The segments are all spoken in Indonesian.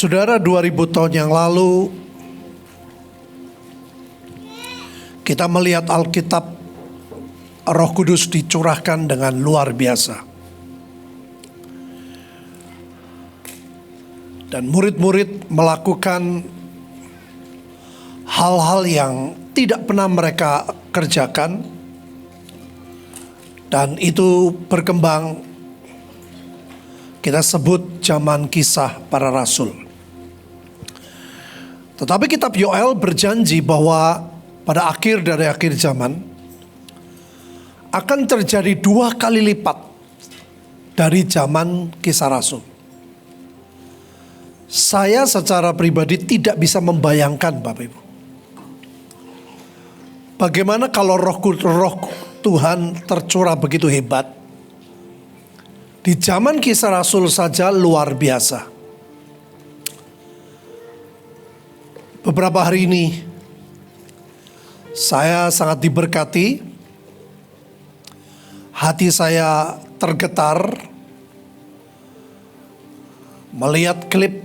Saudara, 2000 tahun yang lalu kita melihat Alkitab, Roh Kudus dicurahkan dengan luar biasa. Dan murid-murid melakukan hal-hal yang tidak pernah mereka kerjakan. Dan itu berkembang, kita sebut zaman kisah para rasul. Tetapi kitab Yoel berjanji bahwa pada akhir dari akhir zaman akan terjadi 2 kali lipat dari zaman kisah rasul. Saya secara pribadi tidak bisa membayangkan, Bapak Ibu, bagaimana kalau roh Tuhan tercurah begitu hebat. Di zaman kisah rasul saja luar biasa. Beberapa hari ini saya sangat diberkati. Hati saya tergetar melihat klip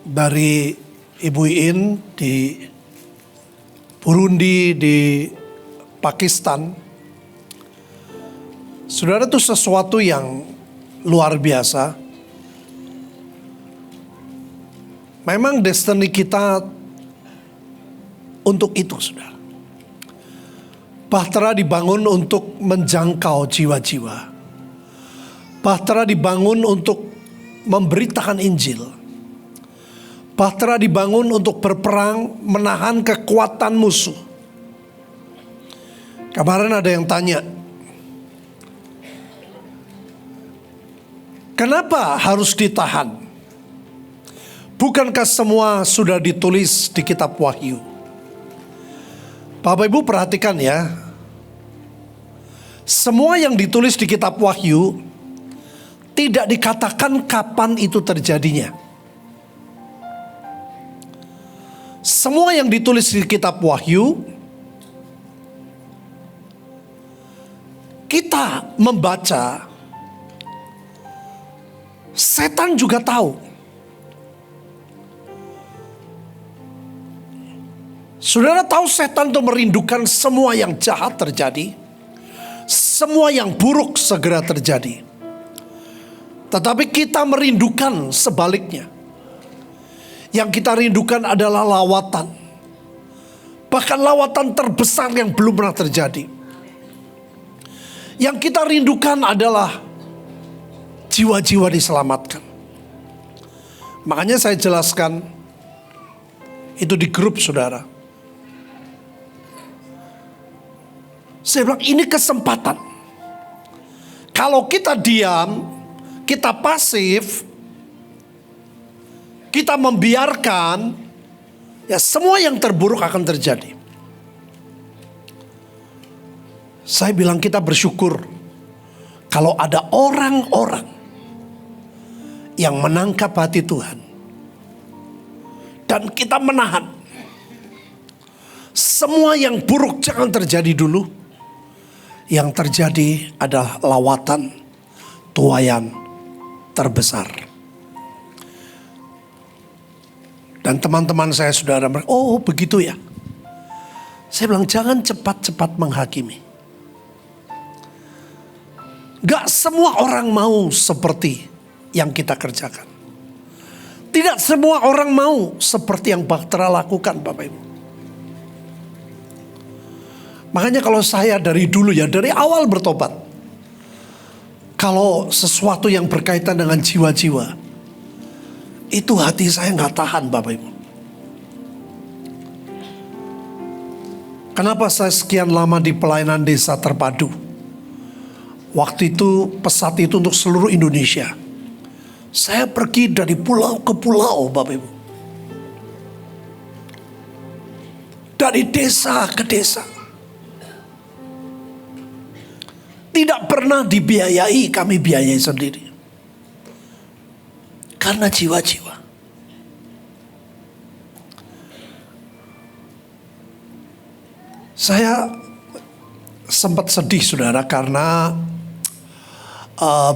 dari Ibu Iin di Burundi, di Pakistan. Saudara, itu sesuatu yang luar biasa. Memang destiny kita untuk itu, saudara. Bahtera dibangun untuk menjangkau jiwa-jiwa. Bahtera dibangun untuk memberitakan Injil. Bahtera dibangun untuk berperang menahan kekuatan musuh. Kemarin ada yang tanya, kenapa harus ditahan? Bukankah semua sudah ditulis di kitab Wahyu? Bapak Ibu perhatikan ya. Semua yang ditulis di kitab Wahyu tidak dikatakan kapan itu terjadinya. Semua yang ditulis di kitab Wahyu, kita membaca, setan juga tahu. Saudara tahu setan itu merindukan semua yang jahat terjadi, semua yang buruk segera terjadi. Tetapi kita merindukan sebaliknya. Yang kita rindukan adalah lawatan. Bahkan lawatan terbesar yang belum pernah terjadi. Yang kita rindukan adalah jiwa-jiwa diselamatkan. Makanya saya jelaskan itu di grup saudara. Saya bilang ini kesempatan. Kalau kita diam, kita pasif, kita membiarkan, ya semua yang terburuk akan terjadi. Saya bilang kita bersyukur kalau ada orang-orang yang menangkap hati Tuhan. Dan kita menahan. Semua yang buruk jangan terjadi dulu. Yang terjadi adalah lawatan, tuaian terbesar. Dan teman-teman saya saudara, oh begitu ya. Saya bilang jangan cepat-cepat menghakimi. Gak semua orang mau seperti yang kita kerjakan. Tidak semua orang mau seperti yang Bahtera lakukan, Bapak Ibu. Makanya kalau saya dari dulu ya, dari awal bertobat. Kalau sesuatu yang berkaitan dengan jiwa-jiwa, itu hati saya gak tahan, Bapak Ibu. Kenapa saya sekian lama di pelayanan desa terpadu? Waktu itu pesat itu untuk seluruh Indonesia. Saya pergi dari pulau ke pulau, Bapak Ibu. Dari desa ke desa. Tidak pernah dibiayai, kami biayai sendiri. Karena jiwa-jiwa. Saya sempat sedih saudara karena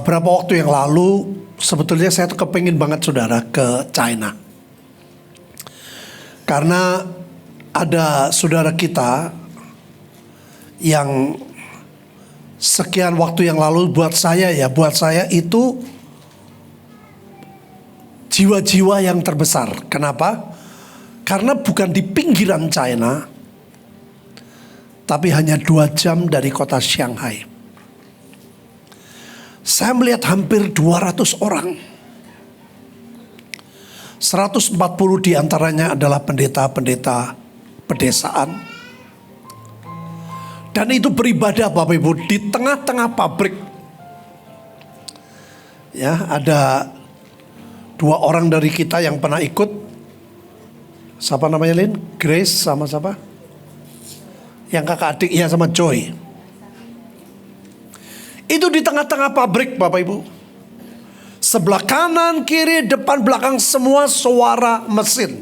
beberapa waktu yang lalu sebetulnya saya tuh kepingin banget saudara ke China. Karena ada saudara kita yang sekian waktu yang lalu buat saya itu jiwa-jiwa yang terbesar. Kenapa? Karena bukan di pinggiran China, tapi hanya 2 jam dari kota Shanghai. Saya melihat hampir 200 orang. 140 diantaranya adalah pendeta-pendeta pedesaan. Dan itu beribadah Bapak Ibu di tengah-tengah pabrik. Ya, ada 2 orang dari kita yang pernah ikut. Siapa namanya Lin? Grace sama siapa? Yang kakak adik, ya sama Joy. Itu di tengah-tengah pabrik Bapak Ibu. Sebelah kanan, kiri, depan, belakang semua suara mesin.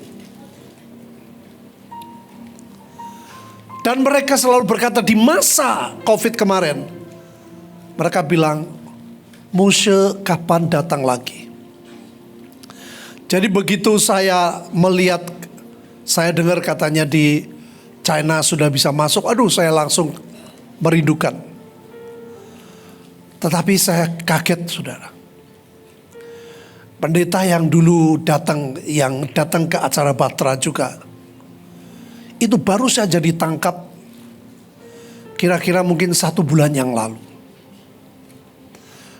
Dan mereka selalu berkata di masa COVID kemarin, mereka bilang, Moshe kapan datang lagi? Jadi begitu saya melihat, saya dengar katanya di China sudah bisa masuk, aduh saya langsung merindukan. Tetapi saya kaget saudara. Pendeta yang dulu yang datang ke acara Batra juga, itu baru saja ditangkap kira-kira mungkin 1 bulan yang lalu.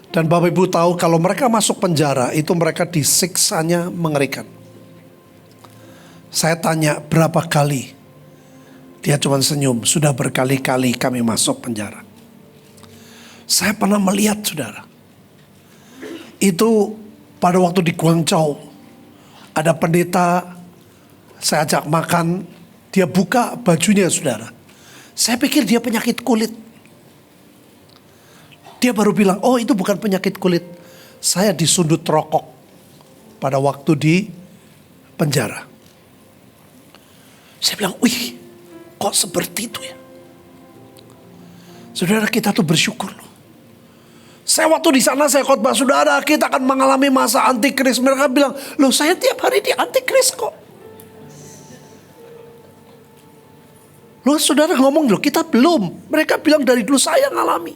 Dan Bapak Ibu tahu kalau mereka masuk penjara itu mereka disiksanya mengerikan. Saya tanya berapa kali, dia cuma senyum, sudah berkali-kali kami masuk penjara. Saya pernah melihat saudara, itu pada waktu di Guangzhou, ada pendeta, saya ajak makan, dia buka bajunya saudara. Saya pikir dia penyakit kulit. Dia baru bilang, oh itu bukan penyakit kulit. Saya disundut rokok pada waktu di penjara. Saya bilang, wih kok seperti itu ya. Saudara kita tuh bersyukur loh. Saya waktu di sana saya khotbah, saudara kita akan mengalami masa antikris. Mereka bilang, loh saya tiap hari di antikris kok. Loh saudara ngomong loh kita belum. Mereka bilang dari dulu saya ngalami.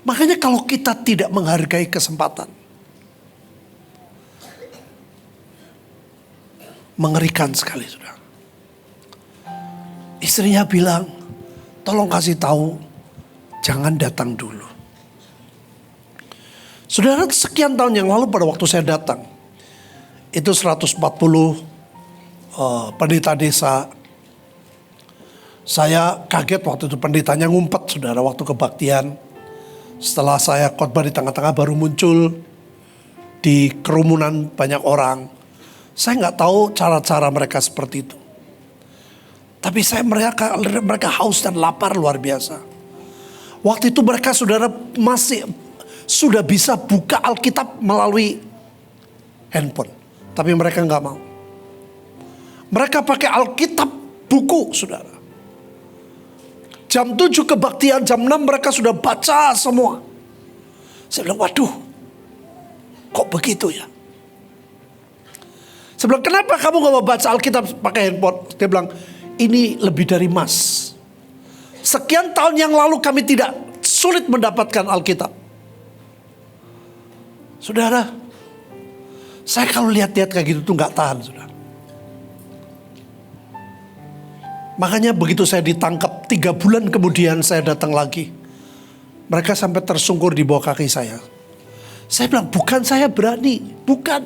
Makanya kalau kita tidak menghargai kesempatan, mengerikan sekali saudara. Istrinya bilang, tolong kasih tahu, jangan datang dulu. Saudara sekian tahun yang lalu pada waktu saya datang, itu 140 pendeta desa. Saya kaget waktu itu pendetanya ngumpet saudara waktu kebaktian. Setelah saya khotbah di tengah-tengah baru muncul di kerumunan banyak orang. Saya nggak tahu cara-cara mereka seperti itu. Tapi mereka haus dan lapar luar biasa. Waktu itu mereka saudara sudah bisa buka Alkitab melalui handphone. Tapi mereka nggak mau. Mereka pakai Alkitab buku saudara. Jam 7 kebaktian, jam 6 mereka sudah baca semua. Saya bilang, waduh, kok begitu ya? Saya bilang, kenapa kamu gak mau baca Alkitab pakai handphone? Dia bilang, ini lebih dari emas. Sekian tahun yang lalu kami tidak sulit mendapatkan Alkitab. Saudara, saya kalau lihat-lihat kayak gitu tuh gak tahan saudara. Makanya begitu saya ditangkap 3 bulan kemudian saya datang lagi. Mereka sampai tersungkur di bawah kaki saya. Saya bilang bukan saya berani. Bukan.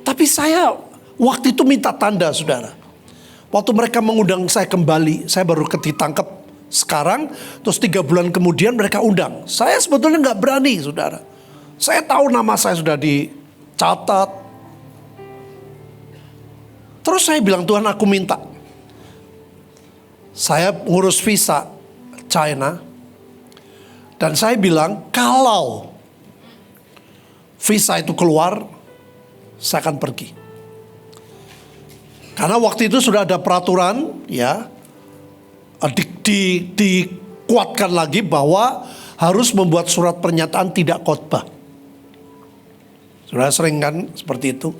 Tapi saya waktu itu minta tanda saudara. Waktu mereka mengundang saya kembali. Saya baru ditangkap sekarang. Terus 3 bulan kemudian mereka undang. Saya sebetulnya gak berani saudara. Saya tahu nama saya sudah dicatat. Terus saya bilang, Tuhan aku minta. Saya ngurus visa China. Dan saya bilang, kalau visa itu keluar, saya akan pergi. Karena waktu itu sudah ada peraturan, ya, dikuatkan lagi bahwa harus membuat surat pernyataan tidak khotbah. Saudara sering kan seperti itu?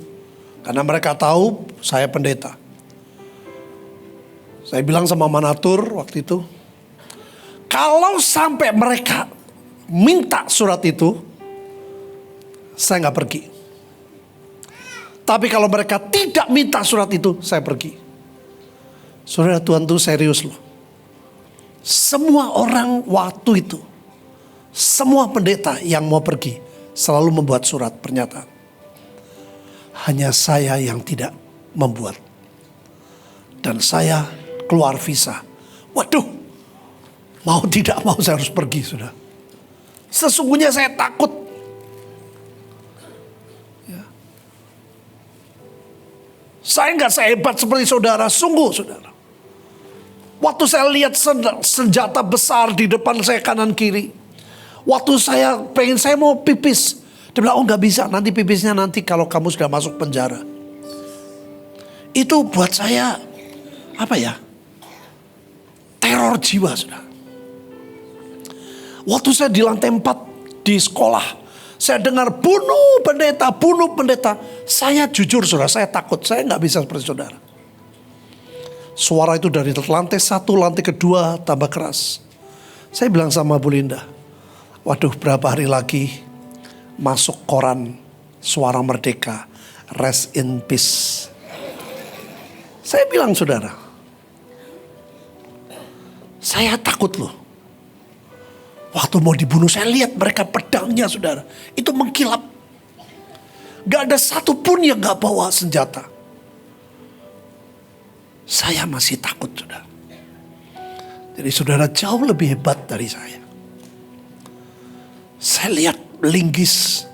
Karena mereka tahu saya pendeta. Saya bilang sama manatur waktu itu, kalau sampai mereka minta surat itu, saya nggak pergi. Tapi kalau mereka tidak minta surat itu, saya pergi. Saudara, Tuhan tuh serius loh. Semua orang waktu itu, semua pendeta yang mau pergi, selalu membuat surat pernyataan. Hanya saya yang tidak membuat. Dan saya keluar visa. Waduh, mau tidak mau saya harus pergi, sudah. Sesungguhnya saya takut. Ya. Saya nggak sehebat seperti saudara, sungguh saudara. Waktu saya lihat senjata besar di depan saya kanan kiri. Waktu saya mau pipis. Dia bilang, oh nggak bisa, nanti pipisnya nanti kalau kamu sudah masuk penjara. Itu buat saya, apa ya, teror jiwa sudah. Waktu saya di lantai 4 di sekolah, saya dengar bunuh pendeta. Saya jujur saudara, saya takut, saya nggak bisa seperti saudara. Suara itu dari lantai 1, lantai kedua tambah keras. Saya bilang sama Bu Linda, waduh berapa hari lagi masuk koran Suara Merdeka, rest in peace. Saya bilang saudara, saya takut loh. Waktu mau dibunuh saya lihat mereka pedangnya saudara, itu mengkilap. Gak ada satupun yang gak bawa senjata. Saya masih takut saudara. Jadi saudara jauh lebih hebat dari saya. Saya lihat linggis.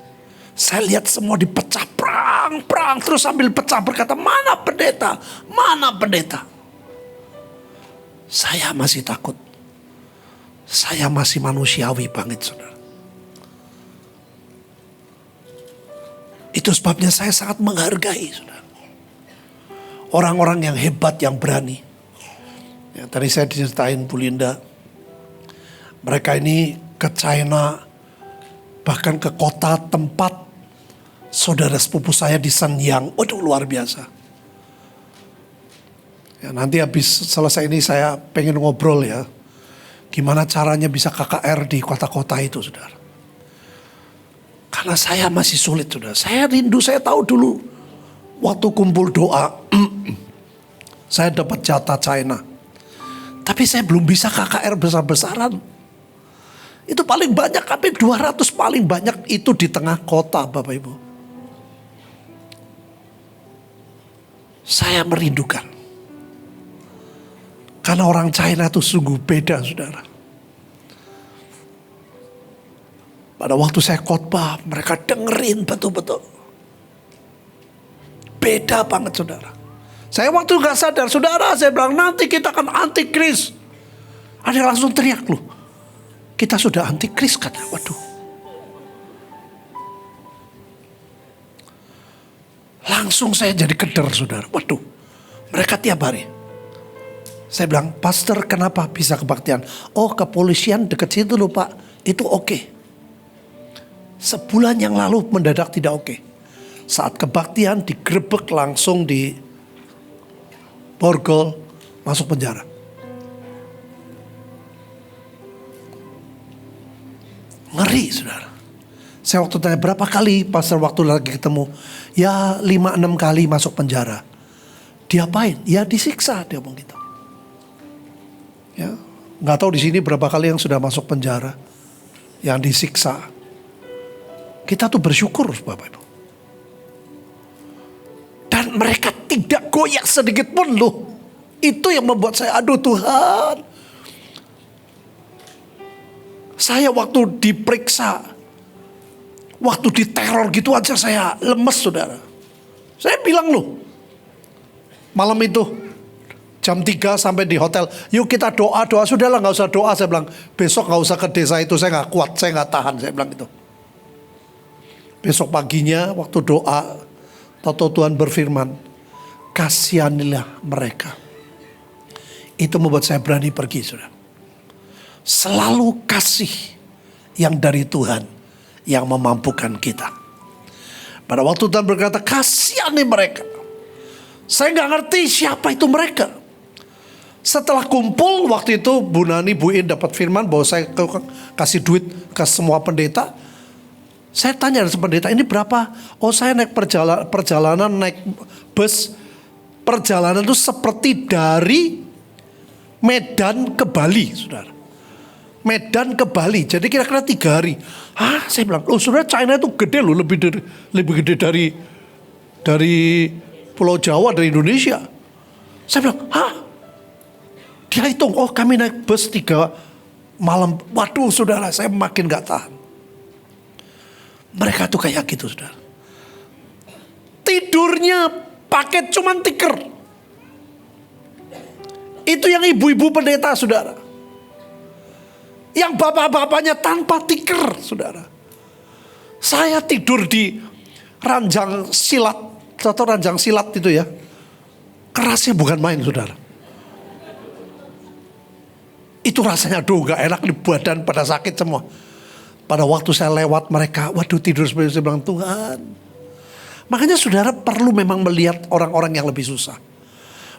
Saya lihat semua dipecah perang. Terus sambil pecah berkata, mana pendeta? Mana pendeta? Saya masih takut. Saya masih manusiawi banget saudara. Itu sebabnya saya sangat menghargai saudara. Orang-orang yang hebat, yang berani. Ya, tadi saya diceritain Bu Linda. Mereka ini ke China. Bahkan ke kota tempat saudara sepupu saya di Shenyang. Waduh luar biasa. Ya, nanti habis selesai ini saya pengen ngobrol ya. Gimana caranya bisa KKR di kota-kota itu saudara. Karena saya masih sulit saudara. Saya rindu, saya tahu dulu. Waktu kumpul doa, saya dapat jatah China. Tapi saya belum bisa KKR besar-besaran. Itu paling banyak, sampai 200 paling banyak itu di tengah kota Bapak Ibu. Saya merindukan. Karena orang China itu sungguh beda saudara. Pada waktu saya khotbah, mereka dengerin betul-betul. Beda banget saudara. Saya waktu gak sadar, saudara saya bilang nanti kita akan antikris. Ada yang langsung teriak loh. Kita sudah antikris kata, waduh. Langsung saya jadi keder saudara, waduh. Mereka tiap hari. Saya bilang, pastor kenapa bisa kebaktian? Oh kepolisian dekat situ loh pak, itu oke. Sebulan yang lalu mendadak tidak oke. Saat kebaktian digrebek langsung di borgol, masuk penjara. Ngeri saudara. Saya waktu tanya berapa kali pastor waktu lagi ketemu. Ya 5-6 kali masuk penjara. Diapain? Ya disiksa dia ngomong gitu. Ya, nggak tahu di sini berapa kali yang sudah masuk penjara, yang disiksa. Kita tuh bersyukur Bapak Ibu. Dan mereka tidak goyah sedikit pun loh. Itu yang membuat saya, aduh Tuhan. Saya waktu diperiksa, waktu diteror gitu aja saya lemes saudara. Saya bilang loh, malam itu jam 3 sampai di hotel. Yuk kita doa. Sudahlah gak usah doa. Saya bilang besok gak usah ke desa itu. Saya gak kuat, saya gak tahan. Saya bilang gitu. Besok paginya waktu doa, tahu Tuhan berfirman, kasihanilah mereka. Itu membuat saya berani pergi saudara. Selalu kasih yang dari Tuhan yang memampukan kita. Pada waktu Tuhan berkata, kasihani mereka. Saya nggak ngerti siapa itu mereka. Setelah kumpul waktu itu Bu Nani, Bu In dapat firman bahwa saya kasih duit ke semua pendeta. Saya tanya dari pendeta, ini berapa? Oh, saya naik perjalanan naik bus. Perjalanan itu seperti dari Medan ke Bali, saudara. Medan ke Bali, jadi kira-kira 3 hari. Saya bilang, saudara, China itu gede loh, lebih gede dari Pulau Jawa, dari Indonesia. Saya bilang, dia hitung, kami naik bus 3 malam. Waduh, saudara, saya makin gak tahan. Mereka tuh kayak gitu, saudara. Tidurnya pakai cuman tikar. Itu yang ibu-ibu pendeta, saudara. Yang bapak-bapaknya tanpa tikar, saudara. Saya tidur di ranjang silat, atau ranjang silat itu ya. Kerasnya bukan main, saudara. Itu rasanya gak enak di badan, pada sakit semua. Pada waktu saya lewat mereka, waduh tidur seperti saya bilang, Tuhan. Makanya saudara perlu memang melihat orang-orang yang lebih susah.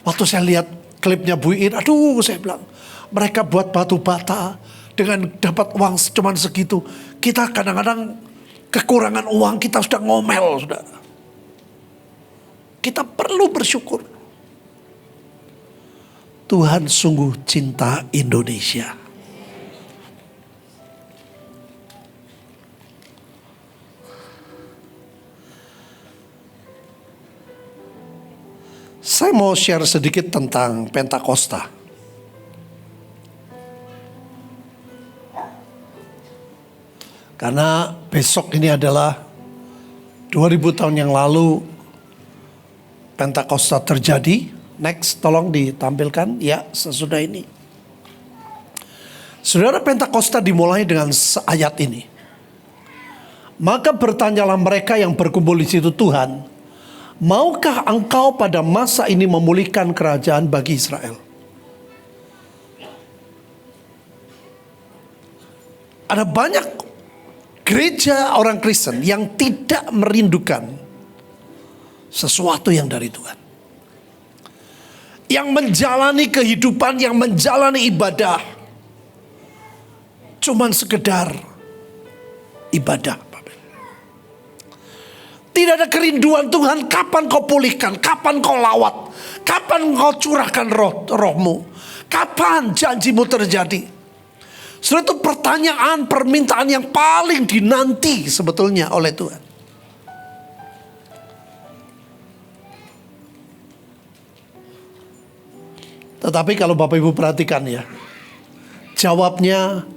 Waktu saya lihat klipnya Bu In, saya bilang, mereka buat batu bata dengan dapat uang cuma segitu. Kita kadang-kadang kekurangan uang, kita sudah ngomel, saudara. Kita perlu bersyukur. Tuhan sungguh cinta Indonesia. Saya mau share sedikit tentang Pentakosta. Karena besok ini adalah 2000 tahun yang lalu Pentakosta terjadi. Next, tolong ditampilkan. Ya, sesudah ini. Saudara, Pentakosta dimulai dengan ayat ini. Maka bertanyalah mereka yang berkumpul di situ, Tuhan, maukah engkau pada masa ini memulihkan kerajaan bagi Israel? Ada banyak gereja orang Kristen yang tidak merindukan sesuatu yang dari Tuhan. Yang menjalani kehidupan, yang menjalani ibadah, cuman sekedar ibadah. Tidak ada kerinduan Tuhan, kapan kau pulihkan, kapan kau lawat, kapan kau curahkan rohmu, kapan janjimu terjadi. Setelah itu pertanyaan, permintaan yang paling dinanti sebetulnya oleh Tuhan. Tetapi kalau Bapak Ibu perhatikan ya, jawabnya,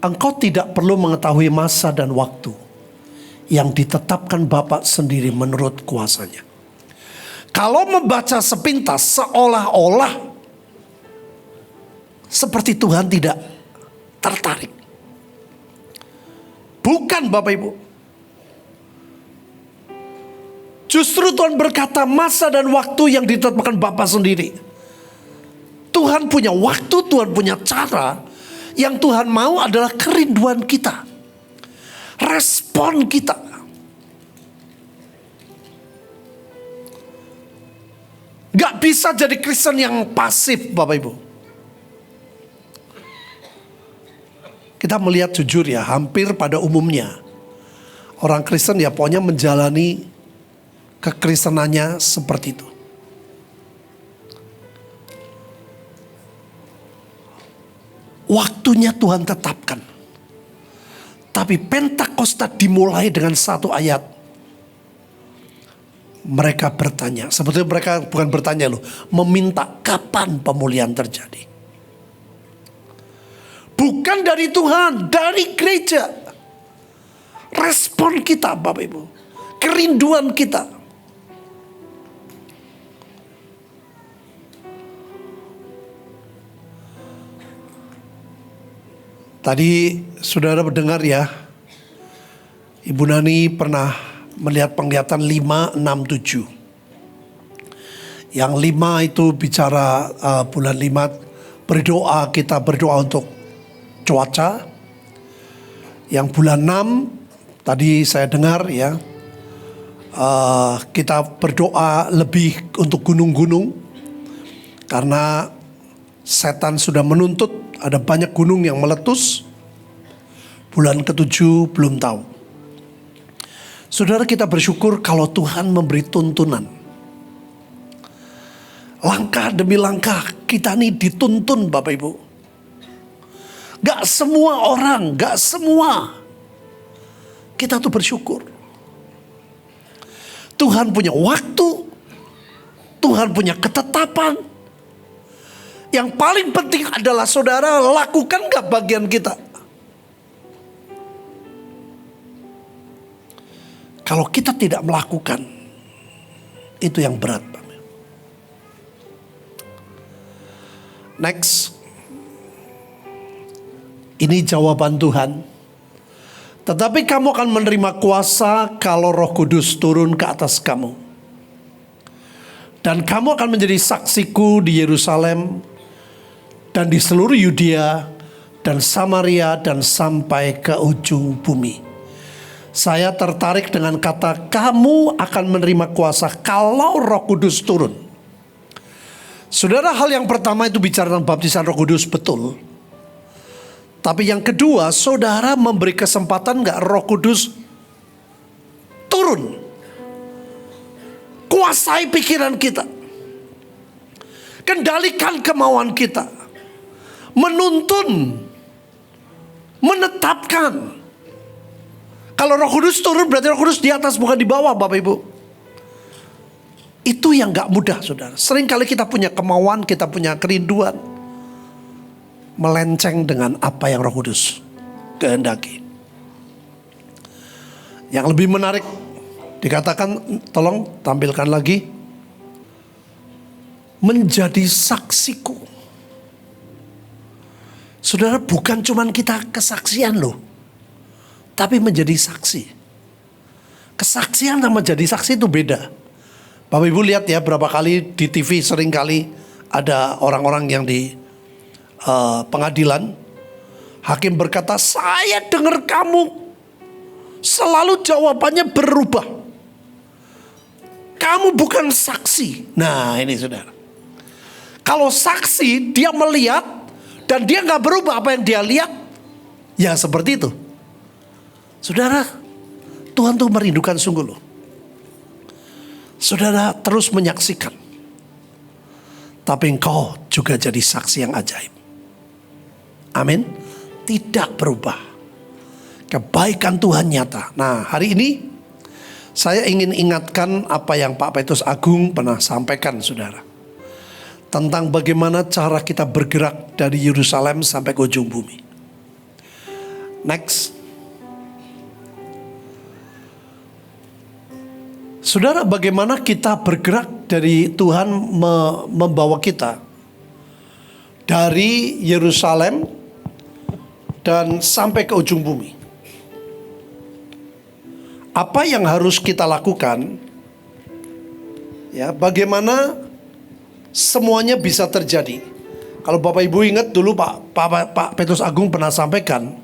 engkau tidak perlu mengetahui masa dan waktu yang ditetapkan Bapa sendiri menurut kuasanya. Kalau membaca sepintas seolah-olah seperti Tuhan tidak tertarik. Bukan, Bapak Ibu. Justru Tuhan berkata masa dan waktu yang ditetapkan Bapa sendiri. Tuhan punya waktu, Tuhan punya cara. Yang Tuhan mau adalah kerinduan kita, respon kita. Gak bisa jadi Kristen yang pasif, Bapak Ibu. Kita melihat jujur ya, hampir pada umumnya orang Kristen ya pokoknya menjalani kekristenannya seperti itu. Waktunya Tuhan tetapkan. Tapi Pentakosta dimulai dengan satu ayat. Mereka bertanya. Sebetulnya mereka bukan bertanya loh. Meminta kapan pemulihan terjadi. Bukan dari Tuhan. Dari gereja. Respon kita Bapak Ibu. Kerinduan kita. Tadi saudara mendengar ya, Ibu Nani pernah melihat penglihatan 5, 6, 7. Yang 5 itu bicara bulan 5 berdoa, kita berdoa untuk cuaca. Yang bulan 6 tadi saya dengar ya, Kita berdoa lebih untuk gunung-gunung, karena setan sudah menuntut, ada banyak gunung yang meletus. Bulan ke-7 belum tahu. Saudara, kita bersyukur kalau Tuhan memberi tuntunan. Langkah demi langkah kita nih dituntun, Bapak Ibu. Gak semua orang, gak semua. Kita tuh bersyukur. Tuhan punya waktu, Tuhan punya ketetapan. Yang paling penting adalah saudara lakukan gak bagian kita. Kalau kita tidak melakukan, itu yang berat. Next. Ini jawaban Tuhan. Tetapi kamu akan menerima kuasa kalau Roh Kudus turun ke atas kamu. Dan kamu akan menjadi saksiku di Yerusalem dan di seluruh Yudea dan Samaria dan sampai ke ujung bumi. Saya tertarik dengan kata kamu akan menerima kuasa kalau Roh Kudus turun. Saudara, hal yang pertama itu bicara tentang baptisan Roh Kudus, betul. Tapi yang kedua, saudara memberi kesempatan gak Roh Kudus turun, kuasai pikiran kita, kendalikan kemauan kita, menuntun, menetapkan. Kalau Roh Kudus turun berarti Roh Kudus di atas bukan di bawah, Bapak Ibu. Itu yang gak mudah, saudara. Seringkali kita punya kemauan, kita punya kerinduan, melenceng dengan apa yang Roh Kudus kehendaki. Yang lebih menarik dikatakan, tolong tampilkan lagi, menjadi saksiku. Saudara, bukan cuman kita kesaksian loh, tapi menjadi saksi. Kesaksian sama jadi saksi itu beda. Bapak Ibu lihat ya, berapa kali di TV sering kali ada orang-orang yang di pengadilan, hakim berkata, saya dengar kamu, selalu jawabannya berubah. Kamu bukan saksi. Nah ini saudara, kalau saksi dia melihat dan dia gak berubah apa yang dia lihat, ya seperti itu. Saudara, Tuhan tuh merindukan sungguh loh. Saudara terus menyaksikan, tapi engkau juga jadi saksi yang ajaib. Amin. Tidak berubah. Kebaikan Tuhan nyata. Nah, hari ini saya ingin ingatkan apa yang Pak Petrus Agung pernah sampaikan, saudara, tentang bagaimana cara kita bergerak dari Yerusalem sampai ke ujung bumi. Next. Saudara, bagaimana kita bergerak dari Tuhan membawa kita dari Yerusalem dan sampai ke ujung bumi. Apa yang harus kita lakukan? Ya, bagaimana semuanya bisa terjadi? Kalau Bapak Ibu ingat dulu Pak Petrus Agung pernah sampaikan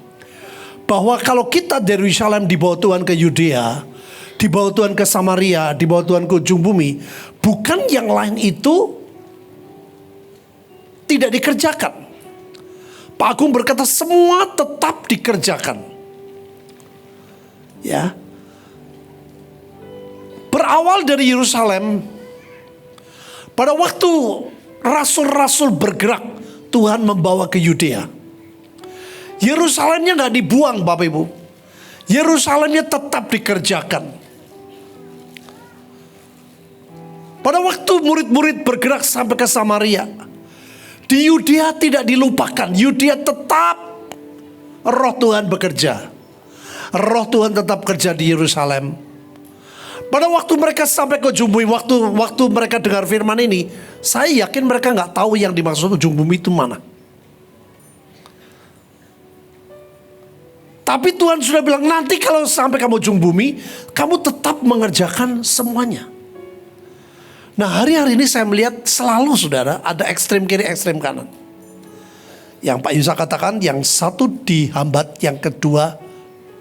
bahwa kalau kita dari Yerusalem dibawa Tuhan ke Yudea, dibawa Tuhan ke Samaria, dibawa Tuhan ke ujung bumi, bukan yang lain itu tidak dikerjakan. Pak Agung berkata semua tetap dikerjakan. Ya. Berawal dari Yerusalem, pada waktu rasul-rasul bergerak, Tuhan membawa ke Yudea. Yerusalemnya gak dibuang, Bapak Ibu. Yerusalemnya tetap dikerjakan. Pada waktu murid-murid bergerak sampai ke Samaria, di Yudea tidak dilupakan. Yudea tetap Roh Tuhan bekerja. Roh Tuhan tetap kerja di Yerusalem. Pada waktu mereka sampai ke ujung bumi, waktu mereka dengar firman ini, saya yakin mereka nggak tahu yang dimaksud ujung bumi itu mana. Tapi Tuhan sudah bilang, nanti kalau sampai kamu ujung bumi, kamu tetap mengerjakan semuanya. Nah, hari-hari ini saya melihat selalu, saudara, ada ekstrem kiri, ekstrem kanan. Yang Pak Yusa katakan, yang satu dihambat, yang kedua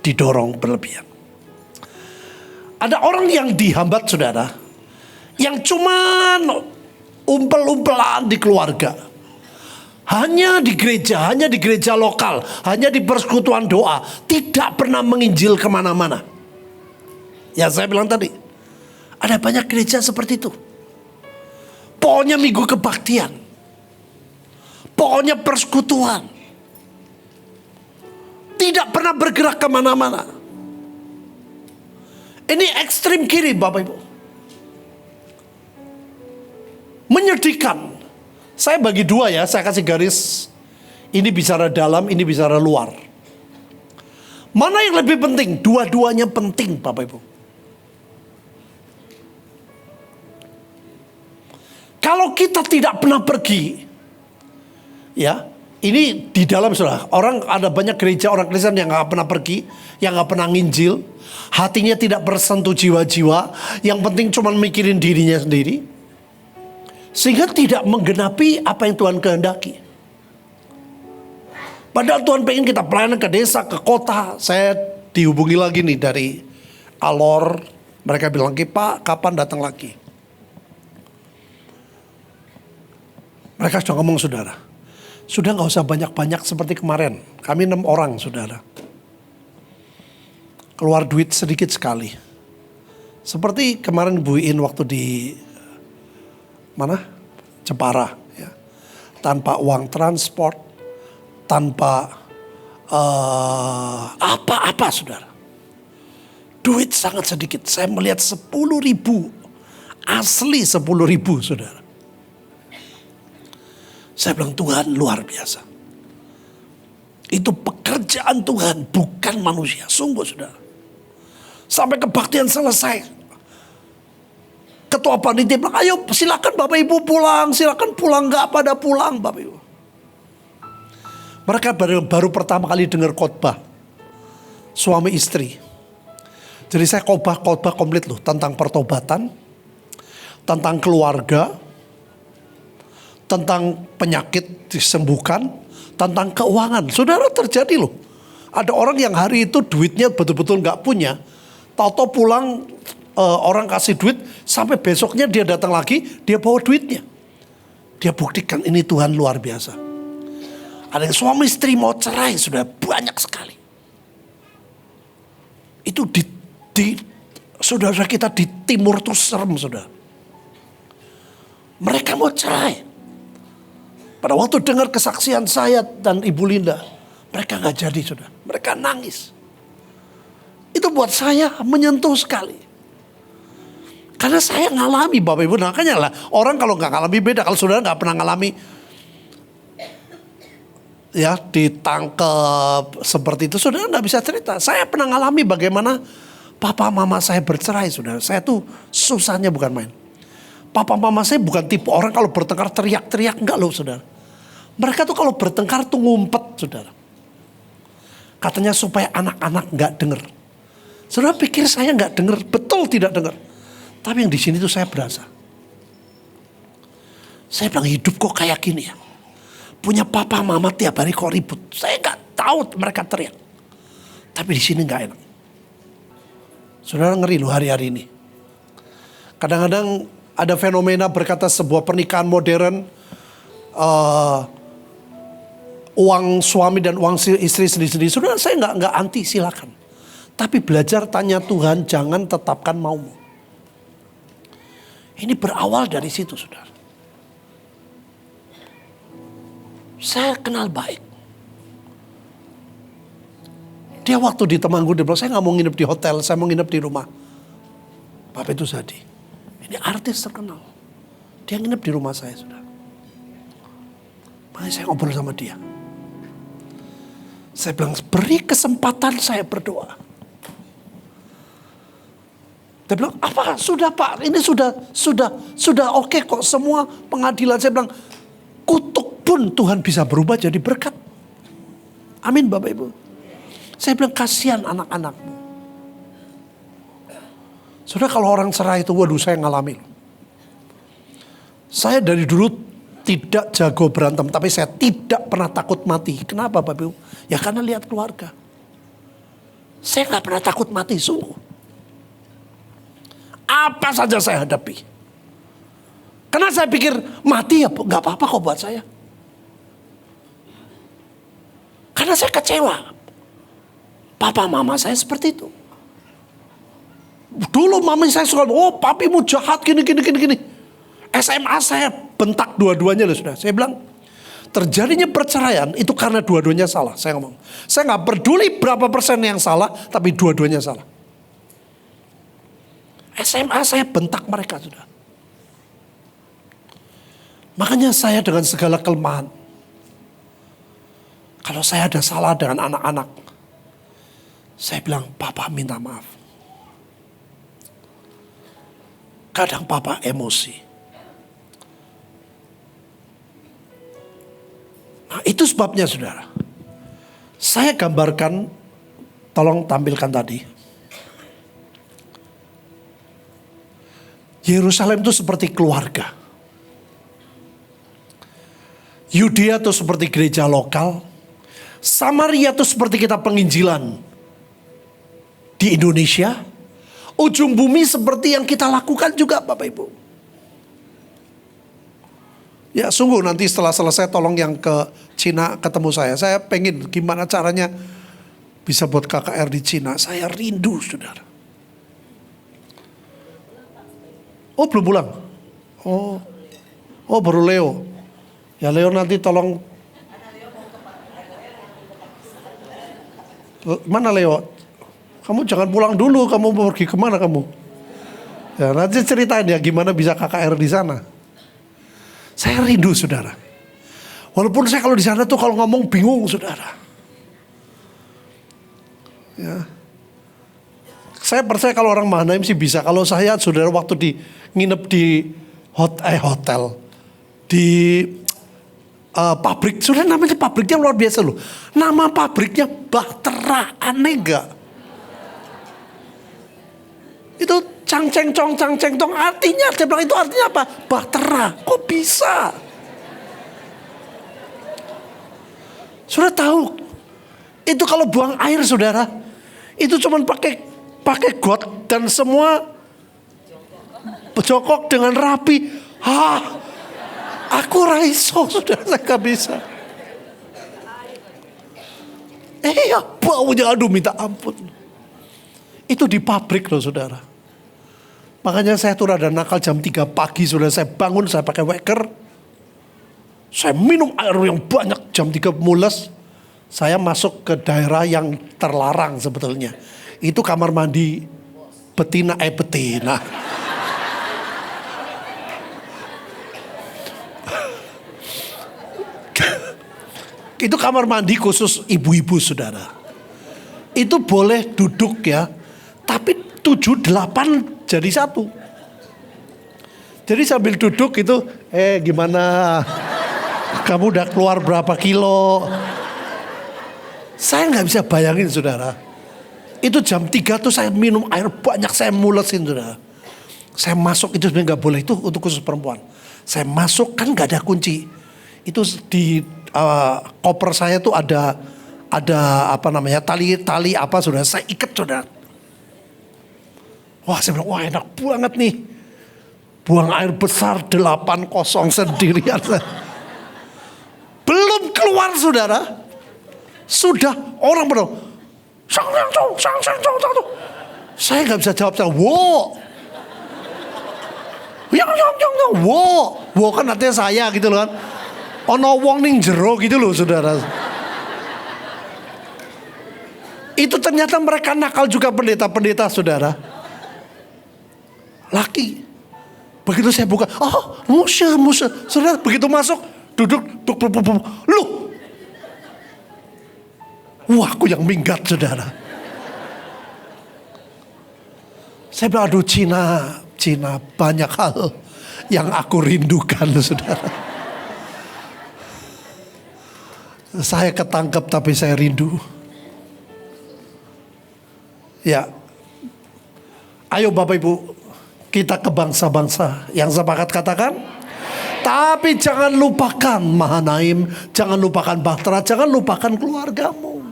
didorong berlebihan. Ada orang yang dihambat saudara, yang cuman umpel-umpelan di keluarga. Hanya di gereja lokal, hanya di persekutuan doa. Tidak pernah menginjil kemana-mana. Ya saya bilang tadi, ada banyak gereja seperti itu. Pokoknya minggu kebaktian. Pokoknya persekutuan. Tidak pernah bergerak kemana-mana. Ini ekstrim kiri Bapak Ibu. Menyedihkan. Saya bagi dua ya, saya kasih garis. Ini bicara dalam, ini bicara luar. Mana yang lebih penting? Dua-duanya penting Bapak Ibu. Kalau kita tidak pernah pergi, ya, ini di dalam saudara. Orang ada banyak gereja, orang Kristen yang nggak pernah pergi, yang nggak pernah nginjil, hatinya tidak bersentuh jiwa-jiwa, yang penting cuma mikirin dirinya sendiri. Sehingga tidak menggenapi apa yang Tuhan kehendaki. Padahal Tuhan pengen kita pelayanan ke desa, ke kota. Saya dihubungi lagi nih dari Alor. Mereka bilang, Pak kapan datang lagi? Mereka sudah ngomong saudara, sudah gak usah banyak-banyak seperti kemarin. Kami 6 orang saudara. Keluar duit sedikit sekali. Seperti kemarin Bu In waktu di mana? Jepara ya. Tanpa uang transport, tanpa apa-apa saudara. Duit sangat sedikit. Saya melihat 10.000, asli 10.000 saudara. Saya bilang Tuhan luar biasa. Itu pekerjaan Tuhan, bukan manusia. Sungguh saudara. Sampai kebaktian selesai. Ketua panitia bilang, ayo silakan Bapak Ibu pulang, silakan pulang, nggak pada pulang Bapak Ibu. Mereka baru pertama kali dengar khotbah suami istri. Jadi saya khotbah komplit loh tentang pertobatan, tentang keluarga, tentang penyakit disembuhkan, tentang keuangan. Saudara terjadi loh. Ada orang yang hari itu duitnya betul-betul nggak punya, tahu-tahu pulang. Orang kasih duit, sampai besoknya dia datang lagi, dia bawa duitnya. Dia buktikan ini Tuhan luar biasa. Ada yang suami istri mau cerai, sudah banyak sekali. Itu di saudara kita di timur tuh serem saudara. Mereka mau cerai. Pada waktu dengar kesaksian saya dan Ibu Linda, mereka gak jadi saudara. Mereka nangis. Itu buat saya menyentuh sekali. Karena saya ngalami Bapak Ibu, makanya lah orang kalau nggak ngalami beda. Kalau saudara nggak pernah ngalami, ya ditangkap seperti itu, saudara nggak bisa cerita. Saya pernah ngalami bagaimana papa mama saya bercerai, saudara. Saya tuh susahnya bukan main. Papa mama saya bukan tipe orang kalau bertengkar teriak-teriak, enggak loh saudara. Mereka tuh kalau bertengkar tuh ngumpet, saudara. Katanya supaya anak-anak nggak dengar. Saudara pikir saya nggak dengar, betul tidak dengar. Tapi yang di sini tuh saya berasa. Saya bilang hidup kok kayak gini ya. Punya papa mama tiap hari kok ribut. Saya nggak tahu mereka teriak. Tapi di sini nggak enak. Saudara ngeri loh hari-hari ini. Kadang-kadang ada fenomena berkata sebuah pernikahan modern. Uang suami dan uang istri sendiri-sendiri. Saudara saya nggak anti, silakan. Tapi belajar tanya Tuhan, jangan tetapkan maumu. Ini berawal dari situ saudara. Saya kenal baik. Dia waktu di Temanggung dia bilang, saya gak mau nginep di hotel, saya mau nginep di rumah. Bapak itu sedih. Ini artis terkenal. Dia nginep di rumah saya saudara. Makanya saya ngobrol sama dia. Saya bilang, beri kesempatan saya berdoa. Dia bilang, apa? Sudah Pak, ini sudah oke kok semua pengadilan. Saya bilang, kutuk pun Tuhan bisa berubah jadi berkat. Amin Bapak Ibu. Saya bilang, kasihan anak-anakmu. Saudara kalau orang cerai itu, waduh saya ngalami. Saya dari dulu tidak jago berantem, tapi saya tidak pernah takut mati. Kenapa Bapak Ibu? Ya karena lihat keluarga. Saya gak pernah takut mati, sungguh. apa saja saya hadapi. Karena saya pikir mati ya gak apa-apa kok buat saya. Karena saya kecewa. Papa mama saya seperti itu. Dulu mama saya suka, oh papimu jahat gini. SMA saya bentak dua-duanya loh sudah. Saya bilang, terjadinya perceraian itu karena dua-duanya salah. Saya ngomong, saya gak peduli berapa persen yang salah, tapi dua-duanya salah. SMA saya bentak mereka sudah. Makanya saya dengan segala kelemahan, kalau saya ada salah dengan anak-anak, saya bilang, Papa minta maaf. Kadang Papa emosi. Nah itu sebabnya saudara. Saya gambarkan, tolong tampilkan tadi. Yerusalem itu seperti keluarga. Yudea itu seperti gereja lokal. Samaria itu seperti kita penginjilan di Indonesia. Ujung bumi seperti yang kita lakukan juga Bapak Ibu. Ya sungguh nanti setelah selesai tolong yang ke Cina ketemu saya. Saya pengen gimana caranya bisa buat KKR di Cina. Saya rindu saudara. Oh belum pulang? Oh baru Leo. Ya Leo nanti tolong. Mana Leo? Kamu jangan pulang dulu, kamu mau pergi kemana kamu? Ya nanti ceritain ya gimana bisa KKR di sana. Saya rindu saudara. Walaupun saya kalau di sana tuh kalau ngomong bingung saudara. Ya. Saya percaya kalau orang Mahanaim sih bisa. Kalau saya saudara waktu nginep di hotel. Di pabrik. Saudara namanya pabriknya luar biasa loh. Nama pabriknya Bahtera. Aneh gak? Itu cang-ceng tong. Artinya, dia bilang itu artinya apa? Bahtera. Kok bisa? Saudara tahu? Itu kalau buang air saudara. Itu cuma pakai got dan semua jongkok dengan rapi. Aku raiso saudara, saya gak bisa. Ya baunya aduh minta ampun. Itu di pabrik loh saudara. Makanya saya tuh rada nakal jam 3 pagi saudara. Saya bangun, saya pakai waker. Saya minum air yang banyak jam 3 mules. Saya masuk ke daerah yang terlarang sebetulnya. Itu kamar mandi betina. Itu kamar mandi khusus ibu-ibu saudara. Itu boleh duduk ya. Tapi 7-8 jadi satu. Jadi sambil duduk itu, gimana? Kamu udah keluar berapa kilo? Saya gak bisa bayangin saudara. Itu jam 3 tuh saya minum air banyak, saya mulesin saudara. Saya masuk, itu sebenarnya gak boleh, itu untuk khusus perempuan. Saya masuk kan gak ada kunci. Itu di koper saya tuh ada apa namanya, tali apa saudara, saya ikat saudara. Wah saya bilang, wah enak banget nih. Buang air besar 8-0 sendirian. Belum keluar saudara. Sudah orang benar. Saya gak bisa jawab. Wow. Wow kan artinya saya gitu loh kan. Ono wong ning jero gitu loh saudara. Itu ternyata mereka nakal juga pendeta-pendeta saudara. Laki. Begitu saya buka, Musa. Saudara begitu masuk, duduk. Loh. Wah aku yang minggat saudara. Saya bilang, aduh Cina banyak hal yang aku rindukan saudara. Saya ketangkep tapi saya rindu. Ya. Ayo Bapak Ibu, kita ke bangsa-bangsa. Yang sepakat katakan. Tapi jangan lupakan Mahanaim, jangan lupakan Bahtera, jangan lupakan keluargamu.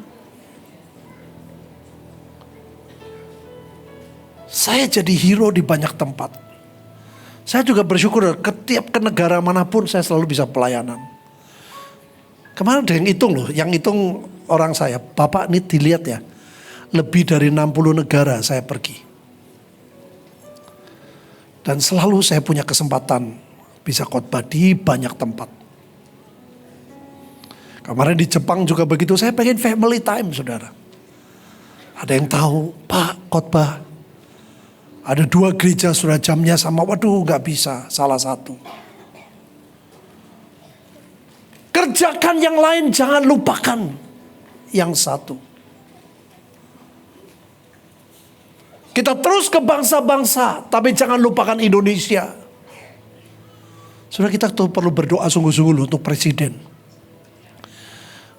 Saya jadi hero di banyak tempat. Saya juga bersyukur ke negara manapun saya selalu bisa pelayanan. Kemarin ada yang hitung loh, yang hitung orang saya. Bapak ini dilihat ya, lebih dari 60 negara saya pergi. Dan selalu saya punya kesempatan bisa khotbah di banyak tempat. Kemarin di Jepang juga begitu, saya pengen family time saudara. Ada yang tahu, Pak khotbah. Ada 2 gereja sudah jamnya sama, waduh gak bisa, salah satu. Kerjakan yang lain, jangan lupakan yang satu. Kita terus ke bangsa-bangsa, tapi jangan lupakan Indonesia. Sudah kita tuh perlu berdoa sungguh-sungguh loh untuk presiden.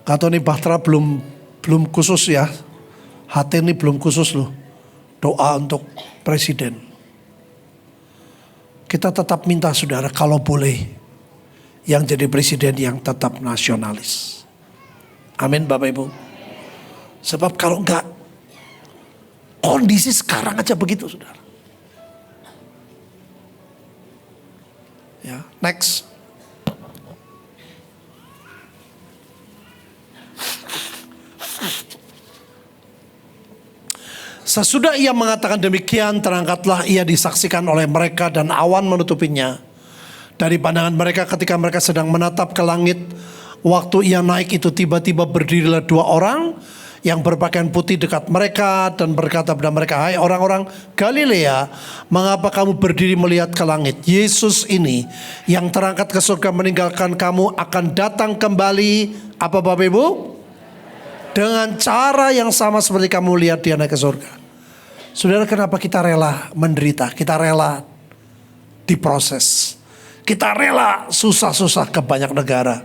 Kata nih Bahtera belum khusus ya, hati ini belum khusus loh. Doa untuk presiden. Kita tetap minta saudara kalau boleh yang jadi presiden yang tetap nasionalis. Amin Bapak Ibu. Sebab kalau enggak, kondisi sekarang aja begitu saudara. Ya, next. Sesudah ia mengatakan demikian, terangkatlah ia disaksikan oleh mereka dan awan menutupinya. Dari pandangan mereka ketika mereka sedang menatap ke langit, waktu ia naik itu tiba-tiba berdirilah 2 orang yang berpakaian putih dekat mereka dan berkata kepada mereka, hai orang-orang Galilea, mengapa kamu berdiri melihat ke langit? Yesus ini yang terangkat ke surga meninggalkan kamu akan datang kembali, apa Bapak Ibu? Dengan cara yang sama seperti kamu lihat dia naik ke surga. Saudara, kenapa kita rela menderita? Kita rela diproses. Kita rela susah-susah ke banyak negara.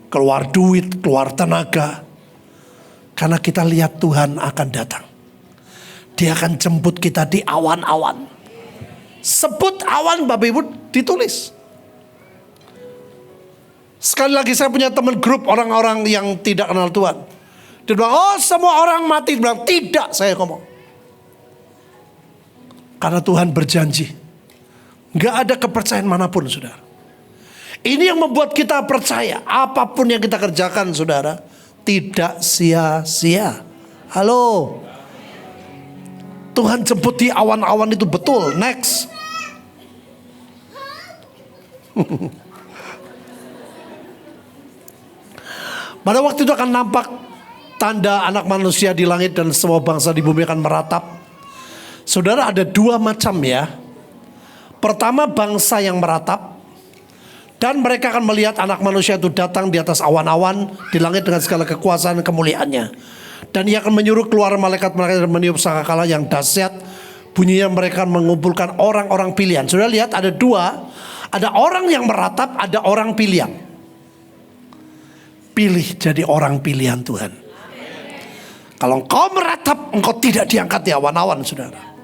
Keluar duit, keluar tenaga. Karena kita lihat Tuhan akan datang. Dia akan jemput kita di awan-awan. Sebut awan Bapak Ibu ditulis. Sekali lagi saya punya teman grup orang-orang yang tidak kenal Tuhan. Dia bilang, oh semua orang mati. Dia bilang, tidak, saya ngomong. Karena Tuhan berjanji. Gak ada kepercayaan manapun saudara. Ini yang membuat kita percaya. Apapun yang kita kerjakan saudara, tidak sia-sia. Halo. Tuhan jemput di awan-awan itu betul. Next. Pada waktu itu akan nampak tanda anak manusia di langit dan semua bangsa di bumi akan meratap. Saudara, ada 2 macam ya. Pertama, bangsa yang meratap. Dan mereka akan melihat anak manusia itu datang di atas awan-awan di langit dengan segala kekuasaan dan kemuliaannya. Dan ia akan menyuruh keluar malaikat-malaikat dan meniup sangkakala yang dahsyat. Bunyinya mereka mengumpulkan orang-orang pilihan. Saudara lihat ada 2. Ada orang yang meratap, ada orang pilihan. Pilih jadi orang pilihan Tuhan. Kalau engkau meratap, engkau tidak diangkat di awan-awan saudara.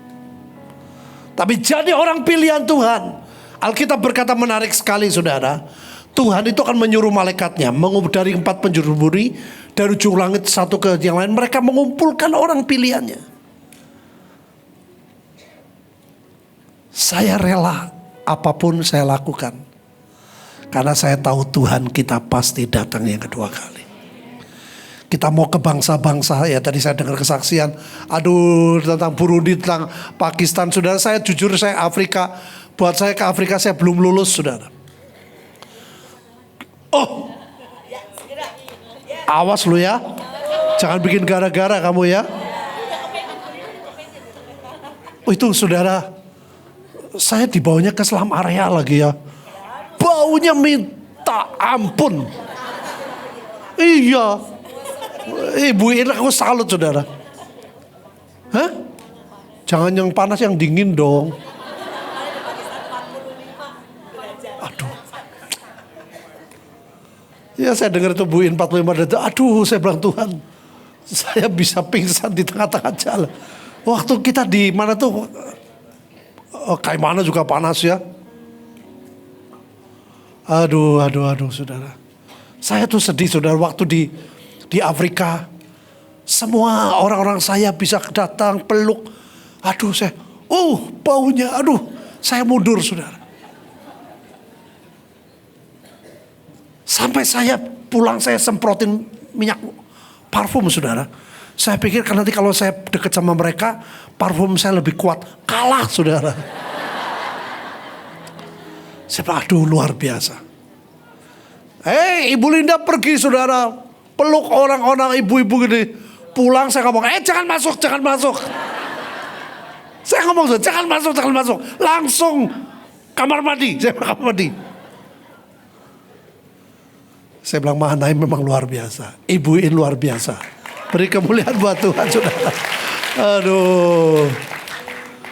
Tapi jadi orang pilihan Tuhan. Alkitab berkata menarik sekali saudara. Tuhan itu akan menyuruh malaikatnya dari 4 penjuru bumi, dari ujung langit satu ke yang lain. Mereka mengumpulkan orang pilihannya. Saya rela apapun saya lakukan. Karena saya tahu Tuhan kita pasti datang yang kedua kali. Kita mau ke bangsa-bangsa ya, tadi saya dengar kesaksian, aduh tentang Burundi, tentang Pakistan. Saudara, saya jujur saya Afrika, buat saya ke Afrika saya belum lulus saudara. Oh, awas lu ya, jangan bikin gara-gara kamu ya. Oh itu saudara, saya dibawanya ke selam area lagi ya. Baunya minta ampun. Iya. Ibu ini aku salut saudara. Hah? Jangan yang panas, yang dingin dong. Aduh. Ya saya dengar itu Bu In 45 detik. Aduh saya bilang Tuhan, saya bisa pingsan di tengah-tengah jalan. Waktu kita di mana tuh, kayak mana juga panas ya. Aduh saudara. Saya tuh sedih saudara, waktu di Afrika. Semua orang-orang saya bisa datang peluk. Aduh saya, baunya, aduh saya mundur saudara. Sampai saya pulang saya semprotin minyak parfum saudara. Saya pikir nanti kalau saya dekat sama mereka, parfum saya lebih kuat. Kalah saudara. Saya bilang, aduh luar biasa. Ibu Linda pergi saudara. Peluk orang-orang ibu-ibu gini. Pulang saya ngomong, jangan masuk, jangan masuk. Saya ngomong, jangan masuk, jangan masuk. Langsung kamar mandi. Saya bilang, kamar mandi. Saya bilang, Mahanaim memang luar biasa. Ibuin luar biasa. Beri kemuliaan buat Tuhan saudara. Aduh.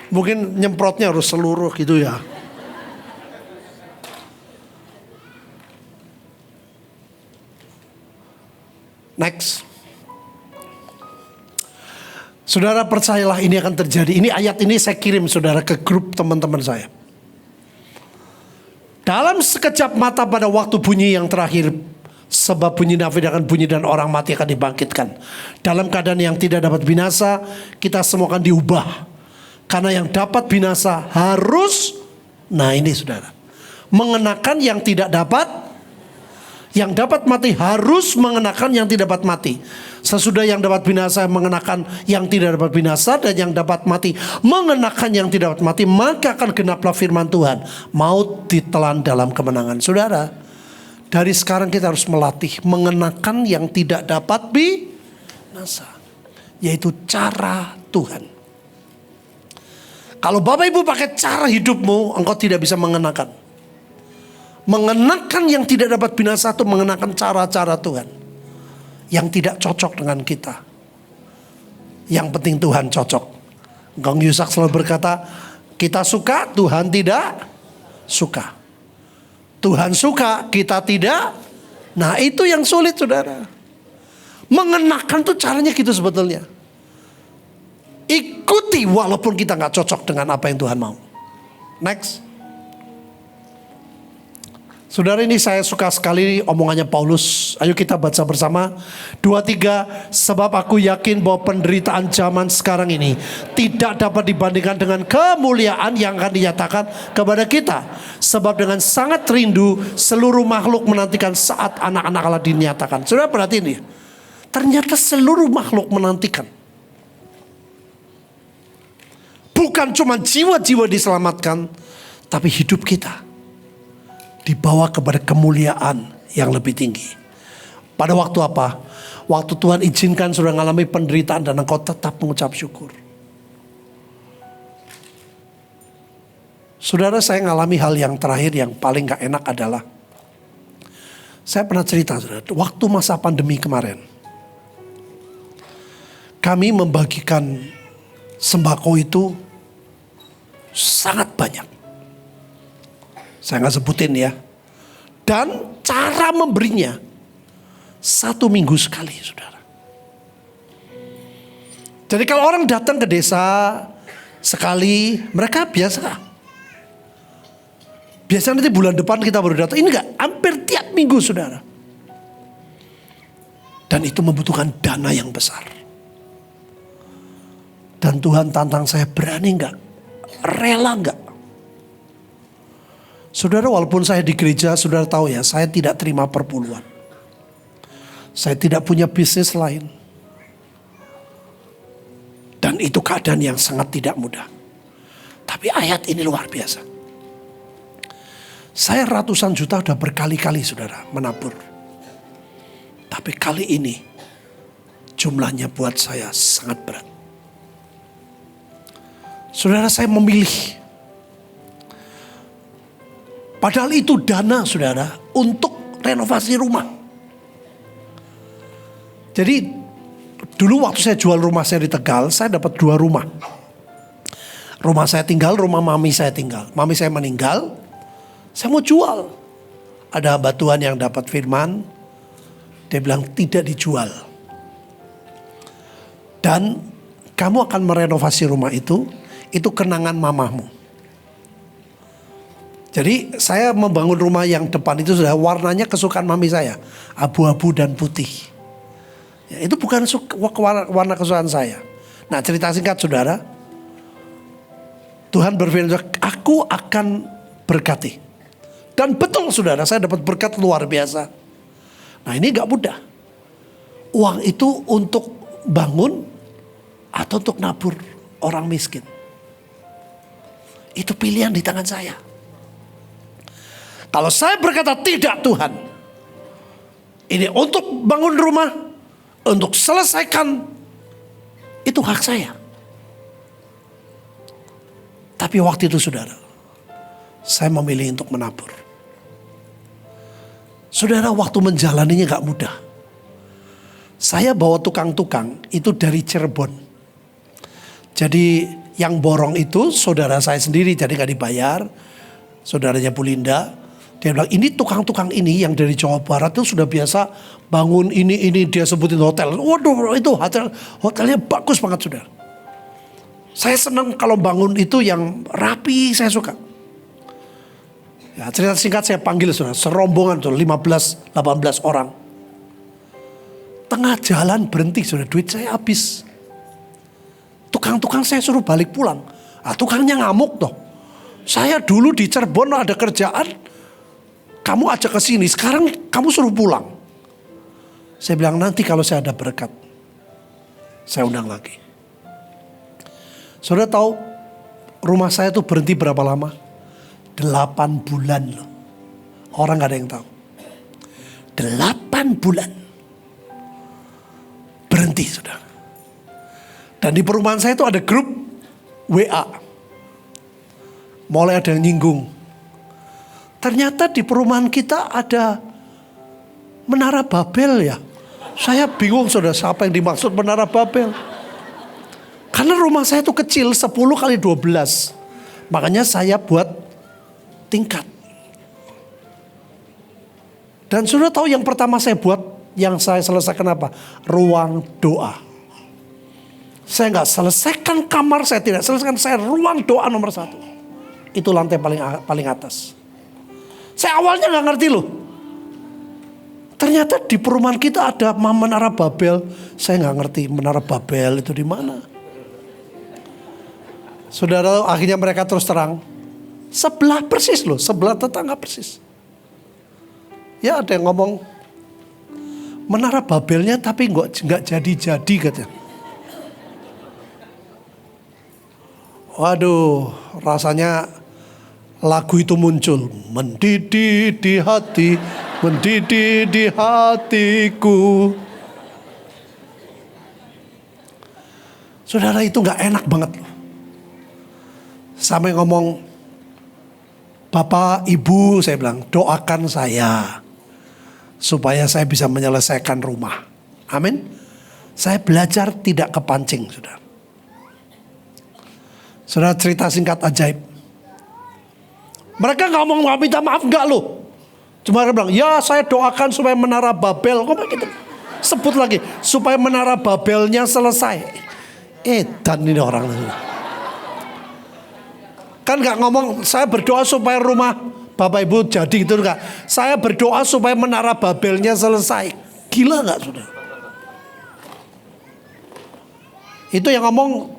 Mungkin nyemprotnya harus seluruh gitu ya. Next. Saudara percayalah ini akan terjadi. Ini ayat ini saya kirim saudara ke grup teman-teman saya. Dalam sekejap mata pada waktu bunyi yang terakhir. Sebab bunyi nafas akan bunyi dan orang mati akan dibangkitkan. Dalam keadaan yang tidak dapat binasa, kita semua akan diubah. Karena yang dapat binasa harus, nah ini saudara. Mengenakan yang tidak dapat, yang dapat mati harus mengenakan yang tidak dapat mati. Sesudah yang dapat binasa mengenakan yang tidak dapat binasa, dan yang dapat mati mengenakan yang tidak dapat mati, maka akan genaplah firman Tuhan. Maut ditelan dalam kemenangan. Saudara, dari sekarang kita harus melatih mengenakan yang tidak dapat binasa, yaitu cara Tuhan. Kalau Bapak Ibu pakai cara hidupmu, engkau tidak bisa mengenakan. Mengenakan yang tidak dapat binasa itu mengenakan cara-cara Tuhan yang tidak cocok dengan kita. Yang penting Tuhan cocok. Kang Yusak selalu berkata, kita suka, Tuhan tidak suka. Tuhan suka, kita tidak. Nah itu yang sulit saudara. Mengenakan tuh caranya gitu sebetulnya. Ikuti walaupun kita gak cocok dengan apa yang Tuhan mau. Next. Saudara, ini saya suka sekali omongannya Paulus. Ayo kita baca bersama. 2-3. Sebab aku yakin bahwa penderitaan zaman sekarang ini tidak dapat dibandingkan dengan kemuliaan yang akan dinyatakan kepada kita. Sebab dengan sangat rindu seluruh makhluk menantikan saat anak-anak Allah dinyatakan. Saudara perhatiin ya. Ternyata seluruh makhluk menantikan. Bukan cuma jiwa-jiwa diselamatkan, tapi hidup kita dibawa kepada kemuliaan yang lebih tinggi. Pada waktu apa? Waktu Tuhan izinkan sudah mengalami penderitaan dan engkau tetap mengucap syukur. Saudara, saya mengalami hal yang terakhir yang paling gak enak adalah, saya pernah cerita saudara, waktu masa pandemi kemarin, kami membagikan sembako itu sangat banyak. Saya gak sebutin ya. Dan cara memberinya 1 minggu sekali saudara. Jadi kalau orang datang ke desa sekali, mereka biasa. Biasanya nanti bulan depan kita baru datang. Ini enggak, hampir tiap minggu saudara. Dan itu membutuhkan dana yang besar. Dan Tuhan tantang saya, berani enggak? Rela enggak? Saudara, walaupun saya di gereja, saudara tahu ya, saya tidak terima perpuluhan. Saya tidak punya bisnis lain. Dan itu keadaan yang sangat tidak mudah. Tapi ayat ini luar biasa. Saya ratusan juta udah berkali-kali saudara menabur. Tapi kali ini jumlahnya buat saya sangat berat. Saudara, saya memilih. Padahal itu dana saudara untuk renovasi rumah. Jadi dulu waktu saya jual rumah saya di Tegal, saya dapat 2 rumah. Rumah saya tinggal, rumah mami saya tinggal. Mami saya meninggal, saya mau jual. Ada hamba Tuhan yang dapat firman, dia bilang tidak dijual. Dan kamu akan merenovasi rumah itu kenangan mamahmu. Jadi saya membangun rumah yang depan itu sudah warnanya kesukaan mami saya. Abu-abu dan putih. Ya, itu bukan warna kesukaan saya. Nah cerita singkat saudara. Tuhan berfirman, aku akan berkati. Dan betul saudara, saya dapat berkat luar biasa. Nah ini gak mudah. Uang itu untuk bangun atau untuk nabur orang miskin. Itu pilihan di tangan saya. Kalau saya berkata tidak Tuhan, ini untuk bangun rumah, untuk selesaikan, itu hak saya. Tapi waktu itu saudara, saya memilih untuk menabur. Saudara, waktu menjalaninya gak mudah. Saya bawa tukang-tukang itu dari Cirebon. Jadi yang borong itu saudara saya sendiri, jadi gak dibayar. Saudaranya Bu Linda. Dia bilang, ini tukang-tukang ini yang dari Jawa Barat itu sudah biasa bangun ini dia sebutin hotel. Waduh, itu hotelnya bagus banget saudara. Saya senang kalau bangun itu yang rapi, saya suka. Ya, cerita singkat saya panggil saudara, serombongan tuh 15-18 orang. Tengah jalan berhenti saudara, duit saya habis. Tukang-tukang saya suruh balik pulang. Tukangnya ngamuk toh. Saya dulu di Cirebon ada kerjaan, kamu ajak ke sini, sekarang kamu suruh pulang. Saya bilang nanti kalau saya ada berkat, saya undang lagi. Saudara tahu rumah saya tuh berhenti berapa lama? 8 bulan loh. Orang gak ada yang tahu. 8 bulan. Berhenti saudara. Dan di perumahan saya itu ada grup WA. Mulai ada yang nyinggung. Ternyata di perumahan kita ada Menara Babel ya. Saya bingung saudara, siapa yang dimaksud Menara Babel. Karena rumah saya itu kecil, 10 kali 12. Makanya saya buat tingkat. Dan sudah tahu yang pertama saya buat, yang saya selesaikan apa? Ruang doa. Saya nggak selesaikan kamar, saya tidak selesaikan, saya ruang doa nomor 1. Itu lantai paling atas. Saya awalnya nggak ngerti loh. Ternyata di perumahan kita ada Menara Babel. Saya nggak ngerti Menara Babel itu di mana. Saudara, akhirnya mereka terus terang. Sebelah persis loh, sebelah tetangga persis. Ya ada yang ngomong, Menara Babelnya tapi nggak jadi-jadi katanya. Waduh, rasanya lagu itu muncul. Mendidih di hati, mendidih di hatiku. Saudara, itu nggak enak banget loh. Sampai ngomong, Bapak, Ibu, saya bilang, doakan saya supaya saya bisa menyelesaikan rumah. Amin. Saya belajar tidak kepancing, saudara. Saudara, cerita singkat ajaib. Mereka nggak ngomong minta maaf nggak loh. Cuma mereka bilang, ya saya doakan supaya Menara Babel. Kok gitu? Sebut lagi, supaya Menara Babelnya selesai. Dan ini orang itu. Kan gak ngomong saya berdoa supaya rumah Bapak Ibu jadi gitu enggak. Saya berdoa supaya Menara Babelnya selesai. Gila gak saudara? Itu yang ngomong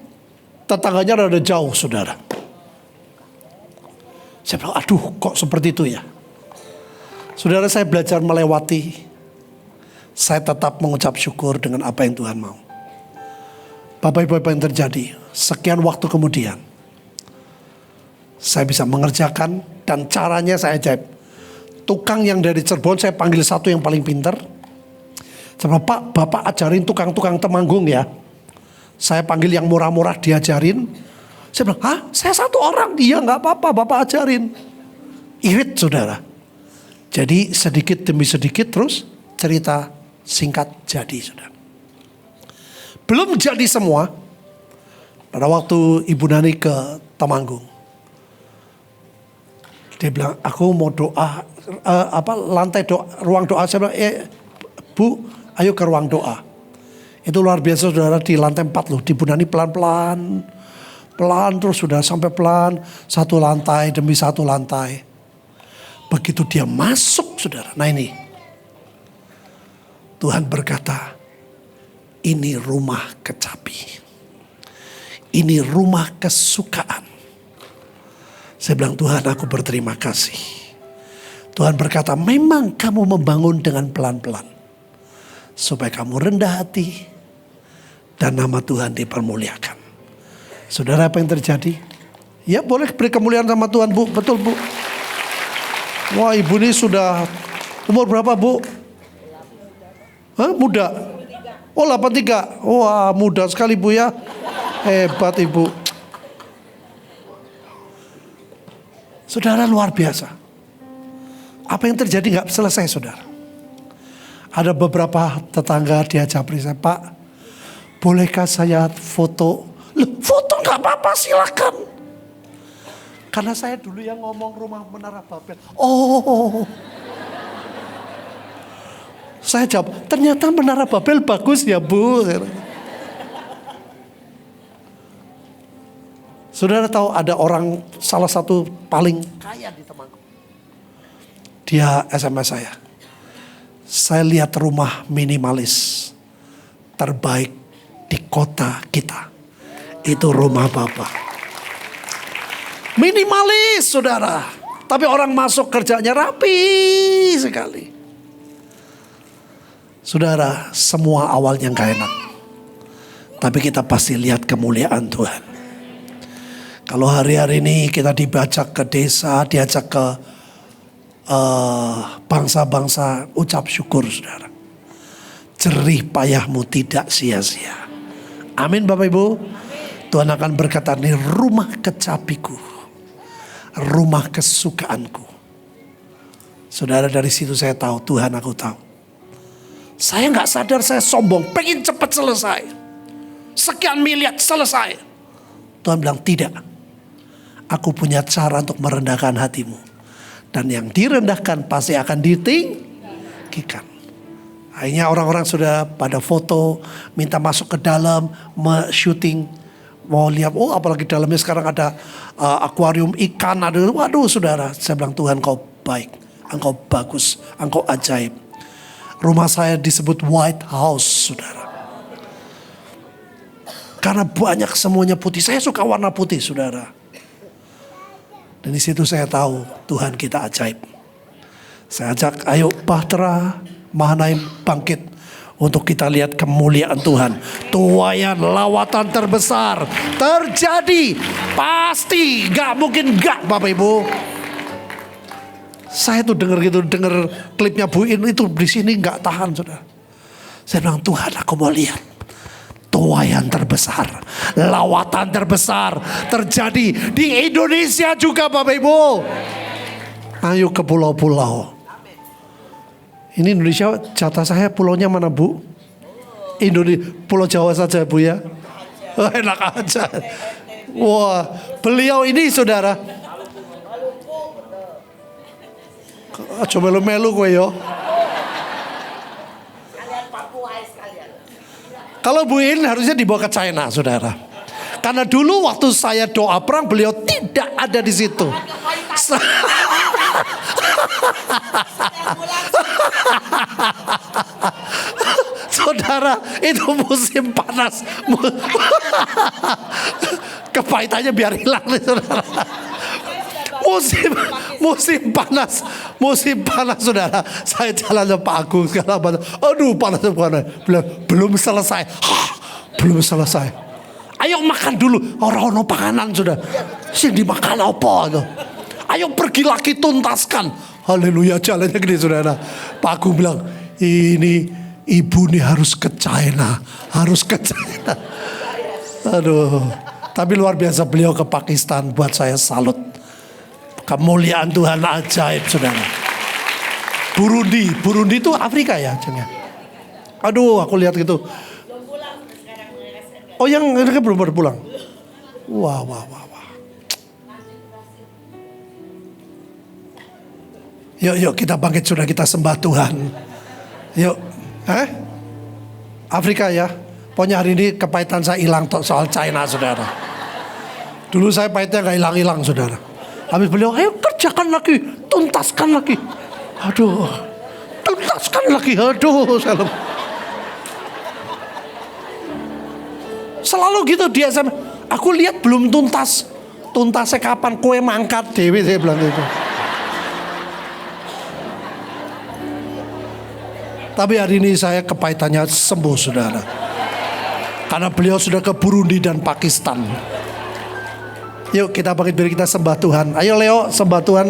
tetangganya rada jauh saudara. Saya bilang aduh kok seperti itu ya. Saudara, saya belajar melewati. Saya tetap mengucap syukur dengan apa yang Tuhan mau. Bapak Ibu, apa yang terjadi? Sekian waktu kemudian saya bisa mengerjakan dan caranya saya ajaib. Tukang yang dari Cirebon saya panggil satu yang paling pintar. Saya bilang, Pak, Bapak ajarin tukang-tukang Temanggung ya. Saya panggil yang murah-murah diajarin. Saya bilang, hah? Saya satu orang? Iya gak apa-apa, Bapak ajarin. Irit saudara. Jadi sedikit demi sedikit terus cerita singkat jadi saudara. Belum jadi semua. Pada waktu Ibu Nani ke Temanggung. Dia bilang, aku mau doa, lantai doa, ruang doa. Saya bilang, Bu, ayo ke ruang doa. Itu luar biasa saudara, di lantai 4 loh. Di Bu Nani pelan-pelan, pelan terus sudah sampai pelan. Satu lantai demi satu lantai. Begitu dia masuk saudara, nah ini. Tuhan berkata, ini rumah kecapi. Ini rumah kesukaan. Saya bilang, Tuhan, aku berterima kasih. Tuhan berkata, memang kamu membangun dengan pelan-pelan. Supaya kamu rendah hati. Dan nama Tuhan dipermuliakan. Saudara, apa yang terjadi? Ya, boleh beri kemuliaan sama Tuhan, Bu. Betul, Bu. Wah, ibu ini sudah umur berapa, Bu? Hah, muda? Oh, 83. Wah, muda sekali, Bu ya. Hebat, Ibu. Saudara, luar biasa. Apa yang terjadi gak selesai, saudara. Ada beberapa tetangga diajak saya, Pak, bolehkah saya foto? Loh, foto gak apa-apa, silakan. Karena saya dulu yang ngomong rumah Menara Babel. Oh, saya jawab, ternyata Menara Babel bagus ya, Bu. Saudara tahu ada orang, salah satu paling kaya di temanku. Dia SMS saya. Saya lihat rumah minimalis terbaik di kota kita. Itu rumah Bapak. Minimalis, saudara. Tapi orang masuk kerjanya rapi sekali. Saudara, semua awalnya gak enak. Tapi kita pasti lihat kemuliaan Tuhan. Kalau hari-hari ini kita dibaca ke desa, diajak ke bangsa-bangsa, ucap syukur, saudara. Jerih payahmu tidak sia-sia. Amin, Bapak Ibu. Tuhan akan berkata, ini rumah kecapiku, rumah kesukaanku. Saudara, dari situ saya tahu, Tuhan, aku tahu. Saya gak sadar saya sombong, pengen cepat selesai. Sekian miliar selesai. Tuhan bilang, tidak. Aku punya cara untuk merendahkan hatimu. Dan yang direndahkan pasti akan ditinggikan. Akhirnya orang-orang sudah pada foto, minta masuk ke dalam, syuting. Mau lihat, oh apalagi dalamnya sekarang ada akuarium ikan. Waduh, saudara, saya bilang, Tuhan, Engkau baik, Engkau bagus, Engkau ajaib. Rumah saya disebut White House, saudara. Karena banyak semuanya putih. Saya suka warna putih, saudara. Dan di situ saya tahu Tuhan kita ajaib. Saya ajak, ayo Bahtera, Mahanaim bangkit. Untuk kita lihat kemuliaan Tuhan. Tuayan lawatan terbesar terjadi. Pasti, gak mungkin gak, Bapak Ibu. Saya tuh dengar klipnya Bu In itu di sini gak tahan, saudara. Saya bilang, Tuhan, aku mau lihat. Tuayan terbesar, lawatan terbesar terjadi di Indonesia juga, Bapak Ibu. Ayo ke pulau-pulau. Ini Indonesia, jatah saya pulaunya mana, Bu? Pulau Jawa saja, Bu ya. Oh, enak aja. Wah, beliau ini, saudara. Coba melu gue yo. Kalau Bu In harusnya dibawa ke China, saudara. Karena dulu waktu saya doa perang, beliau tidak ada di situ. Saudara, itu musim panas. Kepahitannya biar hilang nih, saudara. Musim panas, saudara. Saya jalan ke Pak Agung segala macam. Aduh, panas. Belum selesai. Belum selesai. Ayo makan dulu. Orang panganan sudah. Sing dimakan apa tuh? Ayo pergi lagi tuntaskan. Haleluya, jalannya gini, saudara. Pak Agung bilang, ini ibu nih harus ke China. Aduh. Tapi luar biasa beliau ke Pakistan, buat saya salut. Kemuliaan Tuhan ajaib, saudara. Burundi itu Afrika ya, Cengnya. Aduh, aku lihat gitu. Oh, yang mereka belum pulang. Wah. Yuk kita bangkit, sudah, kita sembah Tuhan. Yuk, Afrika ya. Pokoknya hari ini kepahitan saya hilang soal China, saudara. Dulu saya pahitnya gak hilang-hilang, saudara. Habis beliau, ayo kerjakan lagi, tuntaskan lagi. Aduh, tuntaskan lagi. Aduh, selalu gitu dia sama. Aku lihat belum tuntas. tuntasnya kapan kue mangkat dewe, saya bilang gitu. Tapi hari ini saya kepahitannya sembuh saudara. Karena beliau sudah ke Burundi dan Pakistan. Yuk kita bangkit diri, kita sembah Tuhan. Ayo Leo, sembah Tuhan.